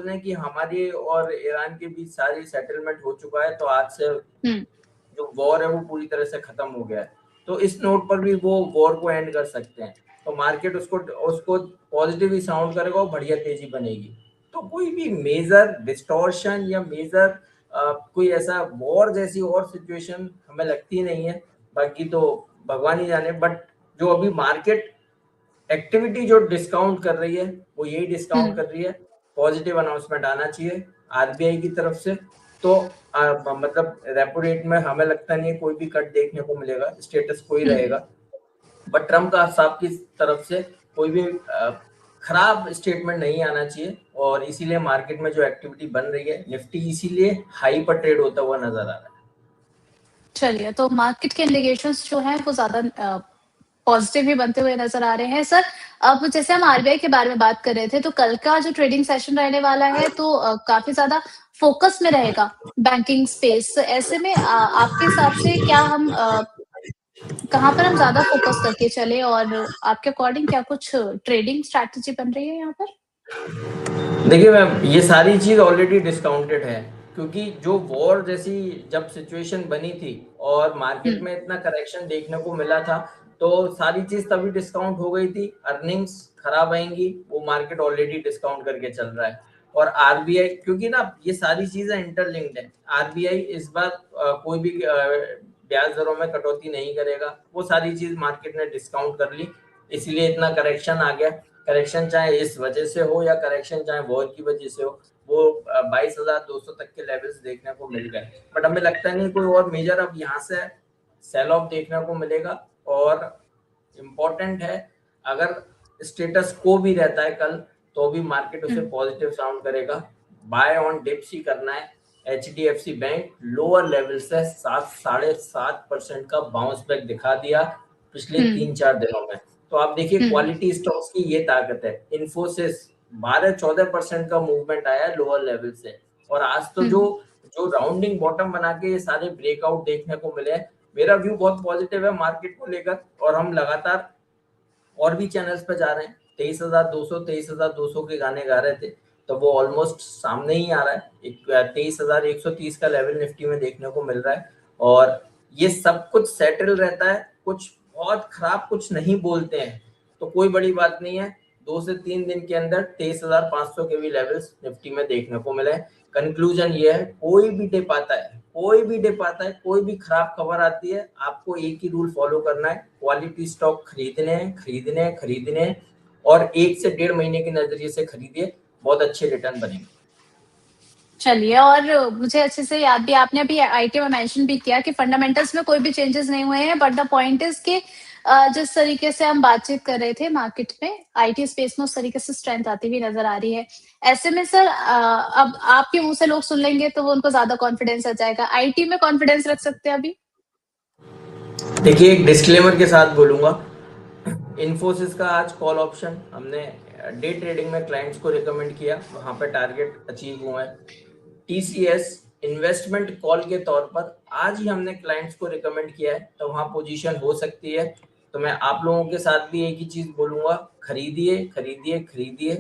हैं कि हमारी और ईरान के बीच सारी सेटलमेंट हो चुका है, तो आज से जो वॉर है वो पूरी तरह से खत्म हो गया है, तो इस नोट पर भी वो वॉर को एंड कर सकते हैं, तो मार्केट उसको पॉजिटिव ही साउंड करेगा और बढ़िया तेजी बनेगी। तो कोई भी मेजर डिस्टॉर्शन या मेजर कोई ऐसा वॉर जैसी और सिचुएशन हमें लगती नहीं है, बाकी तो भगवान ही जाने। बट जो अभी मार्केट एक्टिविटी जो डिस्काउंट कर रही है वो यही डिस्काउंट कर रही है, पॉजिटिव अनाउंसमेंट आना चाहिए आरबीआई की तरफ से, तो मतलब रेपो रेट में हमें लगता नहीं है कोई भी कट देखने को मिलेगा, स्टेटस को ही रहेगा। बट ट्रम्प का साहब की तरफ से कोई भी खराब स्टेटमेंट नहीं आना चाहिए, और इसीलिए मार्केट में जो एक्टिविटी बन रही है, निफ्टी इसीलिए हाई पर ट्रेड होता हुआ नजर आ रहा है। चलिए, तो मार्केट के इंडिकेशंस जो हैं वो ज्यादा पॉजिटिव ही बनते हुए नजर आ रहे हैं। सर, अब जैसे हम आरबीआई के बारे में बात कर रहे थे, तो कल का जो ट्रेडिंग सेशन रहने वाला है तो काफी ज्यादा फोकस में रहेगा बैंकिंग स्पेस। ऐसे में आपके हिसाब से क्या हम कहाँ पर हम ज्यादा फोकस करके चले, और आपके अकॉर्डिंग क्या कुछ ट्रेडिंग स्ट्रैटेजी बन रही है यहाँ पर? देखिए मैम, ये सारी चीज ऑलरेडी डिस्काउंटेड है, क्योंकि जो वॉर जैसी जब सिचुएशन बनी थी और मार्केट में इतना करेक्शन देखने को मिला था, तो सारी चीज तभी डिस्काउंट हो गई थी, अर्निंग्स खराब आएंगी, वो मार्केट ऑलरेडी डिस्काउंट करके चल रहा है। और आरबीआई, क्योंकि ना ये सारी चीजें इंटरलिंक्ड है, आरबीआई इस बार कोई भी ब्याज दरों में कटौती नहीं करेगा, वो सारी चीज मार्केट ने डिस्काउंट कर ली, इसलिए इतना करेक्शन आ गया। करेक्शन चाहे इस वजह से हो या करेक्शन चाहे वॉर की वजह से हो, वो 22,200 तक के लेवल्स देखने को मिल गए। बट हमें लगता नहीं कोई और मेजर अब यहाँ से सेल ऑफ देखने को मिलेगा। और इम्पोर्टेंट है, अगर स्टेटस को भी रहता है कल, तो भी मार्केट उसे पॉजिटिव साउंड करेगा, बाय ऑन डिप्स ही करना है। एचडीएफसी बैंक लोअर लेवल से 7.5% का बाउंस बैक दिखा दिया पिछले 3-4 दिनों में। तो आप देखिए क्वालिटी स्टॉक्स की ये ताकत है। इन्फोसिस 12-14% का मूवमेंट आया है लोअर लेवल से, और आज तो जो राउंडिंग बॉटम बना के ये सारे ब्रेकआउट देखने को मिले हैं। मेरा व्यू बहुत पॉजिटिव है मार्केट को लेकर, और हम लगातार और भी चैनल्स पे जा रहे हैं। 23,200 के गाने गा रहे थे, तो वो ऑलमोस्ट सामने ही आ रहा है। 23,130 का लेवल निफ्टी में देखने को मिल रहा है, और ये सब कुछ सेटल रहता है, कुछ बहुत खराब कुछ नहीं बोलते हैं, तो कोई बड़ी बात नहीं है। 2 से 3 दिन के अंदर 23,500 के भी लेवल्स निफ्टी में देखने को मिले। कंक्लूजन ये है, कोई भी डिप आता है, कोई भी खराब खबर आती है, आपको एक ही रूल फॉलो करना है, क्वालिटी स्टॉक खरीदने, और 1 से 1.5 महीने के नजरिए से खरीदिए, बहुत अच्छे रिटर्न बनेंगे। चलिए, और मुझे अच्छे से याद भी, आपने अभी आईटी में मेंशन भी किया कि फंडामेंटल्स में कोई भी चेंजेस नहीं हुए हैं, बट द पॉइंट इज कि जिस तरीके से हम बातचीत कर रहे थे मार्केट में, आईटी स्पेस में उस तरीके से स्ट्रेंथ आती हुई नजर आ रही है। ऐसे में सर, अब आपके मुंह से लोग सुन लेंगे तो वो उनको ज्यादा कॉन्फिडेंस आ जाएगा। आईटी में कॉन्फिडेंस रख सकते हैं अभी? देखिए, एक डिस्क्लेमर के साथ बोलूंगा, इन्फोसिस का आज कॉल ऑप्शन हमने डे ट्रेडिंग में क्लाइंट्स को रिकमेंड किया, वहां पे टारगेट अचीव हुए हैं। टीसीएस इन्वेस्टमेंट कॉल के तौर पर आज ही हमने क्लाइंट्स को रिकमेंड किया है, तो वहां पोजीशन हो सकती है। तो मैं आप लोगों के साथ भी एक ही चीज बोलूंगा, खरीदिए।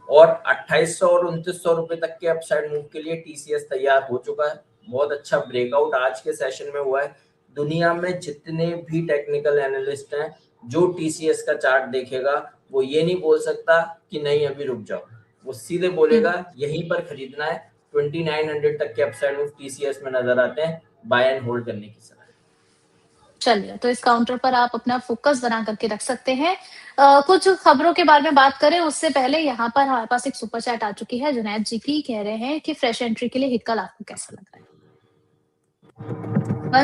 और 2800 और 2900 रुपए तक के अपसाइड मूव के लिए टीसीएस तैयार हो चुका है। बहुत अच्छा ब्रेकआउट आज के सेशन में हुआ है। दुनिया में जितने भी टेक्निकल एनालिस्ट हैं, जो टीसीएस का चार्ट देखेगा, वो ये नहीं बोल सकता कि नहीं अभी रुक जाओ, वो सीधे बोलेगा यहीं पर खरीदना है। 2900 तक के अपसाइड मूव टीसीएस में नजर आते हैं, बाय एंड होल्ड करने की सलाह। चलिए, तो इस काउंटर पर आप अपना फोकस बना करके रख सकते हैं। कुछ खबरों के बारे में बात करें उससे पहले यहाँ पर हमारे पास एक सुपर चैट आ चुकी है। जुनैद जी की कह रहे हैं कि फ्रेश एंट्री के लिए हिकल आपको कैसा लग रहा है?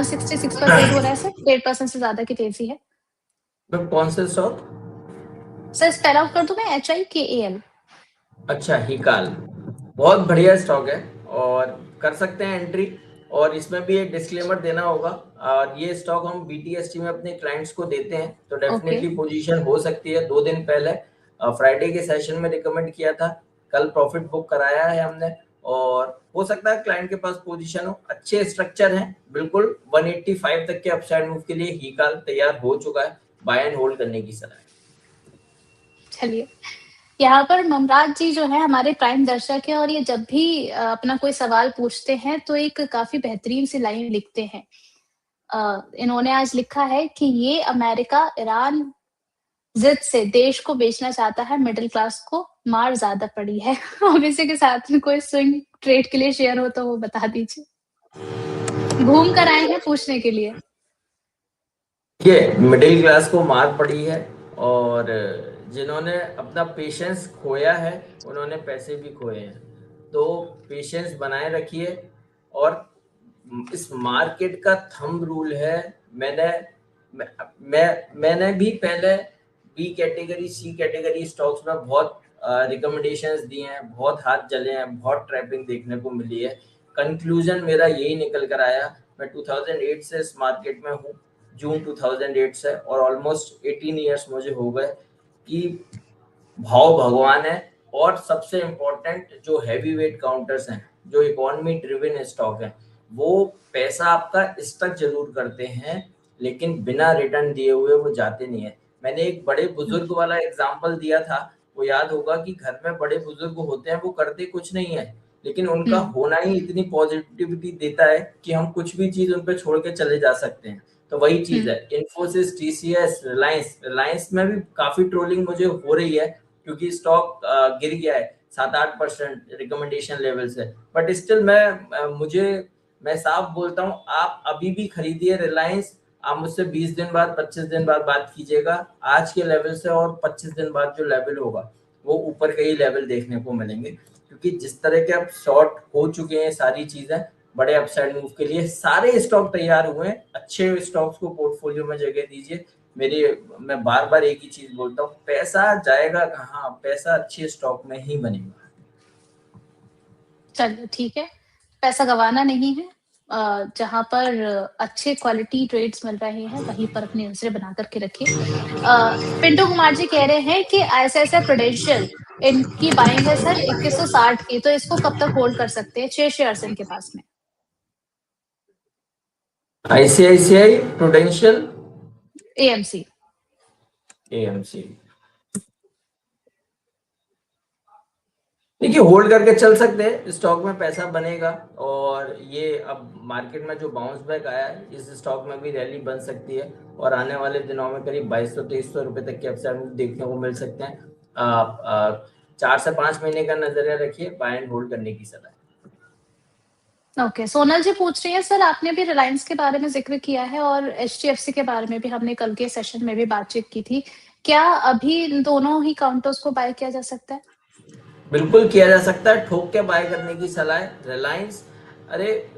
166 पर ट्रेड हो रहा है सर, 1% से ज्यादा की तेजी है। कौन से स्टॉक? सर स्पेल आउट कर दूं मैं? HIKAL। अच्छा, हिकाल बहुत बढ़िया स्टॉक है, और कर सकते हैं एंट्री। और इसमें भी एक डिस्क्लेमर देना होगा, और ये स्टॉक हम बीटीएसटी में अपने क्लाइंट्स को देते हैं, तो डेफिनेटली पोजीशन हो सकती है। 2 दिन पहले फ्राइडे के सेशन में रिकमेंड किया था, कल प्रॉफिट बुक कराया है हमने, और हो सकता है क्लाइंट के पास पोजीशन हो। अच्छे स्ट्रक्चर हैं बिल्कुल। 185 तक के अपसाइड मूव के लिए हिकाल तैयार हो चुका है, बाय एंड होल्ड करने की सलाह है। चलिए, यहाँ पर ममराज जी जो है हमारे प्राइम दर्शक हैं और ये जब भी अपना कोई सवाल पूछते हैं तो एक काफ़ी बेहतरीन सी लाइन लिखते हैं। इन्होंने आज लिखा है कि ये अमेरिका ईरान ज़िद से देश को बेचना चाहता है, मिडल क्लास को मार ज़्यादा पड़ी है। अब इसी के साथ में कोई स्विंग ट्रेड के लिए शेयर हो तो वो बता दीजिए। घूम कर आए हैं पूछने के लिए। ये मिडिल क्लास को मार पड़ी है और जिन्होंने अपना पेशेंस खोया है उन्होंने पैसे भी खोए हैं। तो पेशेंस बनाए रखिए और इस मार्केट का थंब रूल है। मैंने भी पहले B category C category stocks में बहुत रिकमेंडेशंस दिए हैं, बहुत हाथ जले हैं, बहुत ट्रैपिंग देखने को मिली है। कंक्लूजन मेरा यही निकल कर आया। मैं 2008 से इस मार्केट में हूँ, जून 2008 से, और ऑलमोस्ट 18 इयर्स मुझे हो गए कि भाव भगवान है। और सबसे इम्पोर्टेंट जो हैवी वेट काउंटर्स हैं, जो इकोनॉमी ड्रिवन स्टॉक है, वो पैसा आपका स्टक जरूर करते हैं लेकिन बिना रिटर्न दिए हुए वो जाते नहीं है। मैंने एक बड़े बुजुर्ग वाला एग्जांपल दिया था, वो याद होगा कि घर में बड़े बुजुर्ग होते हैं, वो करते कुछ नहीं है लेकिन उनका होना ही इतनी पॉजिटिविटी देता है कि हम कुछ भी चीज उन पे छोड़ के चले जा सकते हैं। तो वही चीज है, इन्फोसिस, टीसीएस, रिलायंस में भी काफी ट्रोलिंग मुझे हो रही है क्योंकि स्टॉक गिर गया है 7-8% रिकमेंडेशन लेवल से। बट स्टिल मैं साफ बोलता हूँ, आप अभी भी खरीदिए रिलायंस। आप मुझसे 20 दिन बाद, 25 दिन बाद बात कीजिएगा आज के लेवल से, और 25 दिन बाद जो लेवल होगा वो ऊपर के ही लेवल देखने को मिलेंगे। क्योंकि जिस तरह के अब शॉर्ट हो चुके हैं सारी चीजें, बड़े अपसाइड मूव के लिए सारे स्टॉक तैयार हुए हैं। अच्छे स्टॉक्स को पोर्टफोलियो में जगह दीजिए। मैं बार बार एक ही चीज बोलता हूँ, पैसा जाएगा कहाँ? पैसा अच्छे स्टॉक में ही बनेगा। चलिए ठीक है, पैसा गँवाना नहीं है। जहाँ पर अच्छे क्वालिटी ट्रेड्स मिल रहे हैं, वहीं पर अपनी नज़रें बना कर के रखिए। पिंटू कुमार जी कह रहे हैं कि आईसीआईसीआई प्रूडेंशियल इनकी बाइंग है सर 2160 की, तो इसको कब तक होल्ड कर सकते हैं? 6 शेयर्स इनके पास में। ICICI prudential, AMC. एएमसी, देखिए होल्ड करके चल सकते हैं, स्टॉक में पैसा बनेगा। और ये अब मार्केट में जो बाउंस बैक आया है, इस स्टॉक में भी रैली बन सकती है और आने वाले दिनों में करीब 2200-2300 रुपए तक के अपसाइड देखने को मिल सकते हैं। 4 से 5 महीने का नजरिया रखिए, बाय एंड होल्ड करने की सलाह। ओके, सोनल जी पूछ रही है सर आपने भी रिलायंस के बारे में ज़िक्र किया है और एचडीएफसी के बारे में भी हमने कल के सेशन में भी बातचीत की थी। क्या अभी इन दोनों ही काउंटर्स को बाय किया जा सकता है? बिल्कुल किया जा सकता है, ठोक के बाय करने की सलाह है। रिलायंस, अरे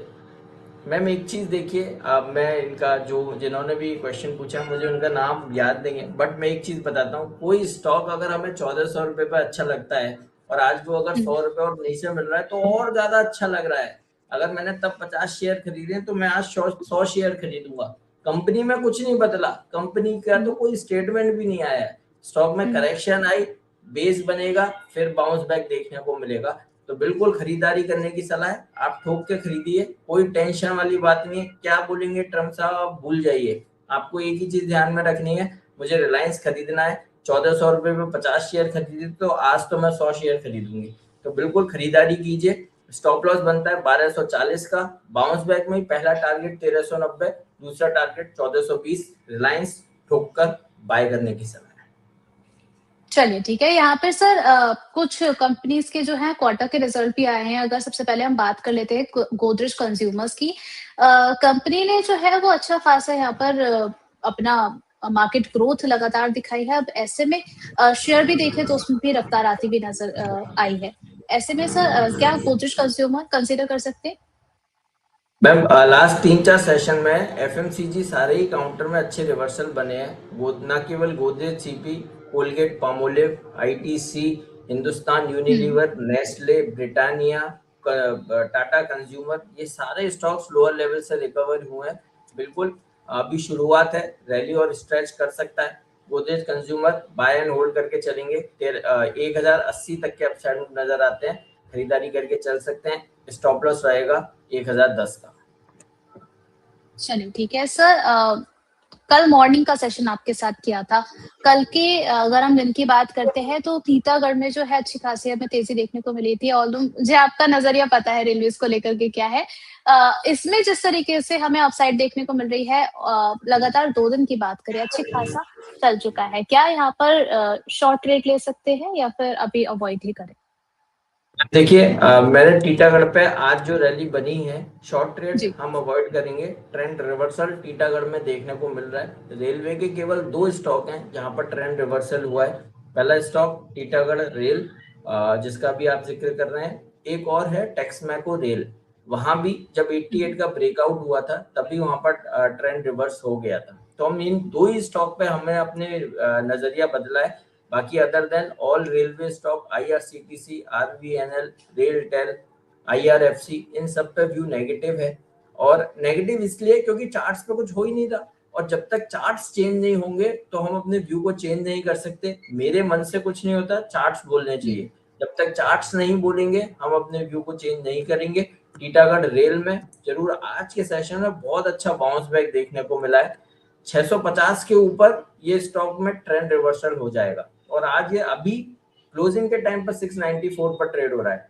मैम एक चीज देखिए, अब मैं इनका जो जिन्होंने भी क्वेश्चन पूछा मुझे उनका नाम याद नहीं है, बट मैं एक चीज बताता हूँ, कोई स्टॉक अगर हमें 1400 रुपए पे अच्छा लगता है और आज वो अगर 100 रुपए और नीचे मिल रहा है तो और ज्यादा अच्छा लग रहा है। अगर मैंने तब 50 शेयर खरीदे तो मैं आज 100 शेयर खरीदूंगा। कंपनी में कुछ नहीं बदला, कंपनी का तो कोई स्टेटमेंट भी नहीं आया है। स्टॉक में करेक्शन आई, बेस बनेगा, फिर बाउंस बैक देखने को मिलेगा। तो बिल्कुल खरीदारी करने की सलाह है, आप ठोक के खरीदिए, कोई टेंशन वाली बात नहीं है। क्या बोलेंगे ट्रम्प साहब आप भूल जाइए, आपको एक ही चीज ध्यान में रखनी है, मुझे रिलायंस खरीदना है। 1400 रुपए में 50 शेयर खरीदे तो आज तो मैं 100 शेयर खरीदूंगी। तो बिल्कुल खरीदारी कीजिए। स्टॉप लॉस बनता है 1240 का, बाउंस बैक में पहला टारगेट 1390, दूसरा टारगेट 1420। रिलायंस ठोक कर बाय करने की सलाह। चलिए ठीक है, यहाँ पे सर कुछ कंपनीज के जो हैं क्वार्टर के रिजल्ट भी आए हैं। अगर सबसे पहले हम बात कर लेते हैं गोदरेज कंज्यूमर्स की। कंपनी ने जो है वो अच्छा खासा यहाँ पर अपना मार्केट ग्रोथ लगातार दिखाई है। अब ऐसे में शेयर भी देखें तो उसमें भी रफ्तार आती हुई नजर आई है। ऐसे में सर क्या गोदरेज कंज्यूमर कंसिडर कर सकते हैं? मैम लास्ट 3-4 सेशन में एफएमसीजी सारे ही काउंटर में अच्छे रिवर्सल बने हैं। न केवल Godrej CP, Colgate Palmolive, ITC, Hindustan Unilever, Nestle, Britannia, Tata consumer, ये सारे स्टॉक्स लोअर लेवल से रिकवर हुए हैं। बिल्कुल अभी शुरुआत है, रैली और स्ट्रेच कर सकता है। Godrej consumer buy and hold करके चलेंगे, 1080 तक के अपसाइड नजर आते हैं, खरीदारी करके चल सकते हैं। स्टॉप लॉस रहेगा 1010 का। चलिए ठीक है सर। कल मॉर्निंग का सेशन आपके साथ किया था। कल के अगर हम दिन की बात करते हैं तो टीटागढ़ में जो है अच्छी खासी हमें तेजी देखने को मिली थी। ऑल्दो मुझे आपका नजरिया पता है रेलवेज को लेकर के क्या है। इसमें जिस तरीके से हमें अपसाइड देखने को मिल रही है, लगातार 2 दिन की बात करें, अच्छी खासा चल चुका है। क्या यहाँ पर शॉर्ट ट्रेड ले सकते हैं या फिर अभी अवॉइड ही करें? देखिए, मैंने टीटागढ़ पे आज जो रैली बनी है, शॉर्ट ट्रेड जी। हम अवॉइड करेंगे। ट्रेंड रिवर्सल टीटागढ़ में देखने को मिल रहा है। रेलवे के केवल 2 स्टॉक हैं जहां पर ट्रेंड रिवर्सल हुआ है। पहला स्टॉक टीटागढ़ रेल, जिसका भी आप जिक्र कर रहे हैं। एक और है टेक्समैको रेल। वहां भी जब 88 का ब्रेकआउट हुआ था तभी वहां पर ट्रेंड रिवर्स हो गया था। तो हम इन 2 ही स्टॉक पे हमें अपने नजरिया बदला है। बाकी other than all railway stock, IRCTC, RVNL, RailTel, IRFC, इन सब पे व्यू नेगेटिव है। और नेगेटिव इसलिए क्योंकि चार्ट्स पे कुछ हो ही नहीं रहा, और जब तक चार्ट्स चेंज नहीं होंगे तो हम अपने व्यू को चेंज नहीं कर सकते। मेरे मन से कुछ नहीं होता, चार्ट्स बोलने चाहिए। जब तक चार्ट्स नहीं बोलेंगे हम अपने व्यू को चेंज नहीं करेंगे। टीटागढ़ रेल में जरूर आज के सेशन में बहुत अच्छा बाउंस बैक देखने को मिला है। 650 के ऊपर ये स्टॉक में ट्रेंड रिवर्सल हो जाएगा, और आज ये अभी क्लोजिंग के टाइम पर 694 पर ट्रेड हो रहा है।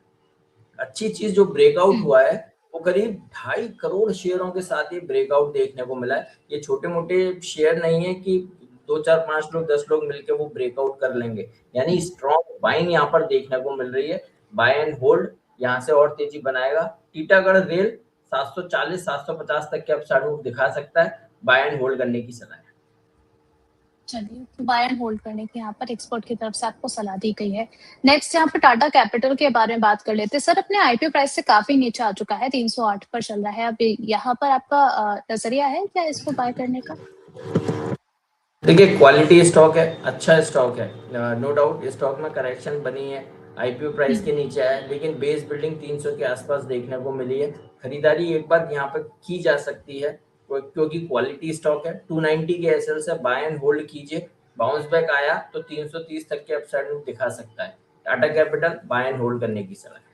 अच्छी चीज जो ब्रेकआउट हुआ है वो करीब 2.5 करोड़ शेयरों के साथ ये ब्रेकआउट देखने को मिला है। ये छोटे मोटे शेयर नहीं है कि 2 4 5 लोग 10 लोग मिलकर वो ब्रेकआउट कर लेंगे। यानी स्ट्रॉन्ग बाइंग यहाँ पर देखने को मिल रही है। बाय एंड होल्ड यहाँ से और तेजी बनाएगा। टीटागढ़ रेल 740 750 तक के अपसाइड मूव दिखा सकता है। बाय एंड होल्ड करने की सलाह है। चलिए, तो बाय एंड होल्ड करने की यहाँ पर एक्सपर्ट की तरफ से आपको सलाह दी गई है। नेक्स्ट यहाँ पर टाटा कैपिटल के बारे में बात कर लेते हैं। सर, अपने आईपीओ प्राइस से काफी नीचे आ चुका है, 308 पर चल रहा है अभी। यहाँ पर आपका नजरिया है क्या इसको बाय करने का? देखिए, क्वालिटी स्टॉक है, अच्छा स्टॉक है, नो डाउट। स्टॉक में करेक्शन बनी है, आईपीओ प्राइस के नीचे है, लेकिन बेस बिल्डिंग 300 के आसपास देखने को मिली है। खरीदारी एक बार यहाँ पर की जा सकती है क्योंकि क्वालिटी स्टॉक है। 290 के एसएल से बाय एंड होल्ड कीजिए। बाउंस बैक आया तो 330 तक के अपसाइड में दिखा सकता है। Tata capital by and hold करने की सलाह है।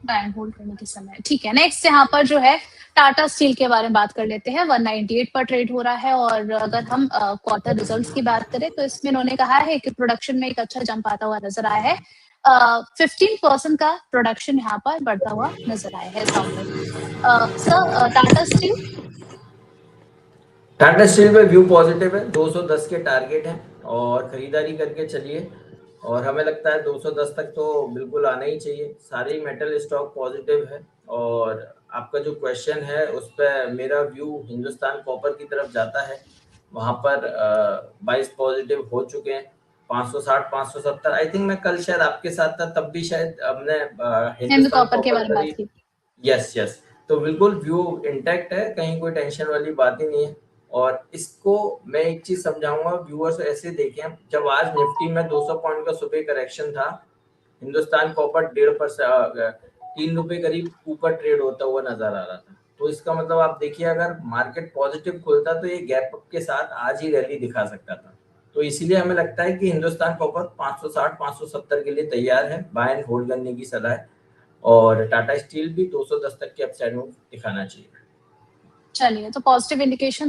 बाय एंड होल्ड करने की सलाह है, ठीक है। नेक्स्ट यहाँ पर जो है टाटा स्टील के बारे में बात कर लेते हैं। 198 पर ट्रेड हो रहा है, और अगर हम क्वार्टर रिजल्ट्स की बात करें तो इसमें इन्होंने कहा है कि प्रोडक्शन में एक अच्छा जंप आता हुआ नजर आया है। 15% का प्रोडक्शन यहाँ पर बढ़ता हुआ नजर आया है सर। टाटा स्टील पे व्यू पॉजिटिव है। 210 के टारगेट हैं और खरीदारी करके चलिए। और हमें लगता है 210 तक तो बिल्कुल आना ही चाहिए। सारे मेटल स्टॉक पॉजिटिव है। और आपका जो क्वेश्चन है उस पर मेरा व्यू हिंदुस्तान कॉपर की तरफ जाता है। वहां पर 22 पॉजिटिव हो चुके हैं। 560 570, आई थिंक मैं कल शायद आपके साथ था, तब भी शायद हमने हिंद हिंदुस्तान कॉपर के कॉपर बारे में बात की। Yes yes. तो बिल्कुल व्यू इंटैक्ट है, कहीं कोई टेंशन वाली बात ही नहीं है। और इसको मैं एक चीज समझाऊंगा व्यूअर्स, ऐसे देखें, जब आज निफ्टी में 200 पॉइंट का सुबह करेक्शन था, हिंदुस्तान कॉपर 1.5% 3 रुपए करीब ऊपर ट्रेड होता हुआ नजर आ रहा था। तो इसका मतलब आप देखिए, अगर मार्केट पॉजिटिव खुलता तो ये गैप अप के साथ आज ही रैली दिखा सकता था। तो इसीलिए हमें लगता है कि हिंदुस्तान कॉपर 560 570 के लिए तैयार है। बाय एंड होल्ड करने की सलाह है। और टाटा स्टील भी 210 तक के अपसाइड मूव दिखाना चाहिए। चलिए, तो पॉजिटिव इंडिकेशन